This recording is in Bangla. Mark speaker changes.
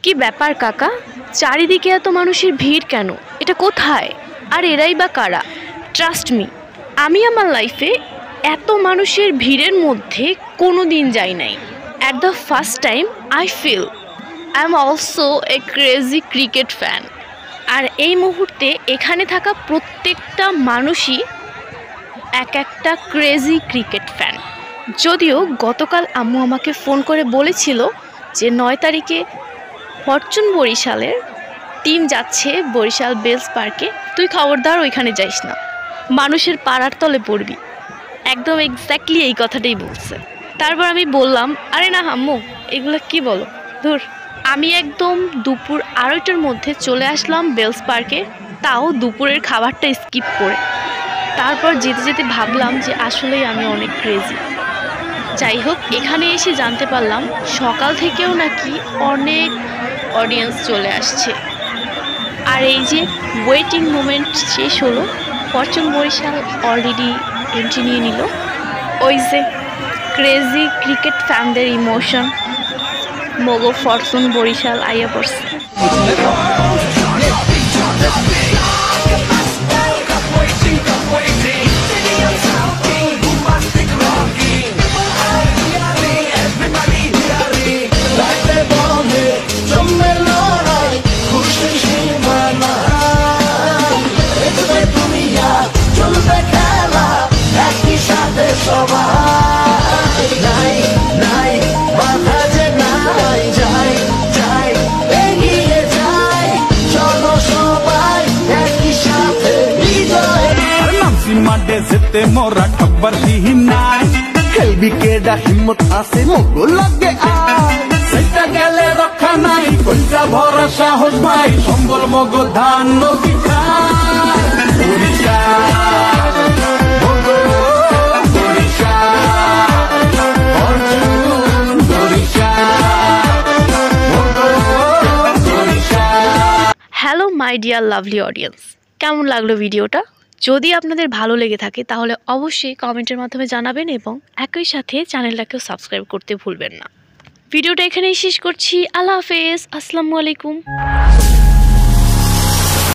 Speaker 1: কি ব্যাপার কাকা, চারিদিকে এত মানুষের ভিড় কেন? এটা কোথায়? আর এরাই বা কারা? ট্রাস্ট মি, আমি আমার লাইফে এত মানুষের ভিড়ের মধ্যে কোনো দিন যাই নাই। At the first time I feel I am also a crazy cricket fan. আর এই মুহূর্তে এখানে থাকা প্রত্যেকটা মানুষই এক একটা ক্রেজি ক্রিকেট ফ্যান। যদিও গতকাল আম্মু আমাকে ফোন করে বলেছিল যে 9 তারিখে ফরচুন বরিশালের টিম যাচ্ছে বরিশাল বেলস পার্কে, তুই খবরদার ওইখানে যাইস না, মানুষের পাড়ার তলে পড়বি। একদম এক্স্যাক্টলি এই কথাটাই বলছে। তারপর আমি বললাম, আরে না আম্মু, এগুলো কি বলো, ধুর। আমি একদম দুপুর 2:30টার মধ্যে চলে আসলাম বেলস পার্কে, তাও দুপুরের খাবারটা স্কিপ করে। তারপর যেতে যেতে ভাবলাম যে আসলেই আমি অনেক ক্রেজি। যাই হোক, এখানে এসে জানতে পারলাম সকাল থেকেও নাকি অনেক অডিয়েন্স চলে আসছে। আর এই যে ওয়েটিং মোমেন্ট শেষ হলো, ফরচুন বরিশাল অলরেডি এন্ট্রি নিয়ে নিল। ওই যে ক্রেজি ক্রিকেট ফ্যানদের ইমোশন, মগো ফরচুন বরিশাল আইয়া পড়ছে।
Speaker 2: যেতে মোরা খবর দিহি নাই, খেলবি কেডা হিম্মত আছে মগো লাগে আয়, সেটা গেলে রক্ষা নাই, কইটা ভরা সাহস ভাই, সম্বল মগো ধান নদী খায়। বরিশাল মগো বরিশাল, ফরচুন বরিশাল মগো Barishal.
Speaker 1: Hello my dear lovely audience, কেমন লাগলো ভিডিওটা? যদি আপনাদের ভালো লেগে থাকে তাহলে অবশ্যই কমেন্টের মাধ্যমে জানাবেন এবং একই সাথে চ্যানেলটাকেও সাবস্ক্রাইব করতে ভুলবেন না। ভিডিওটা এখানেই শেষ করছি। আল্লাহ হাফেজ, আসসালামু আলাইকুম।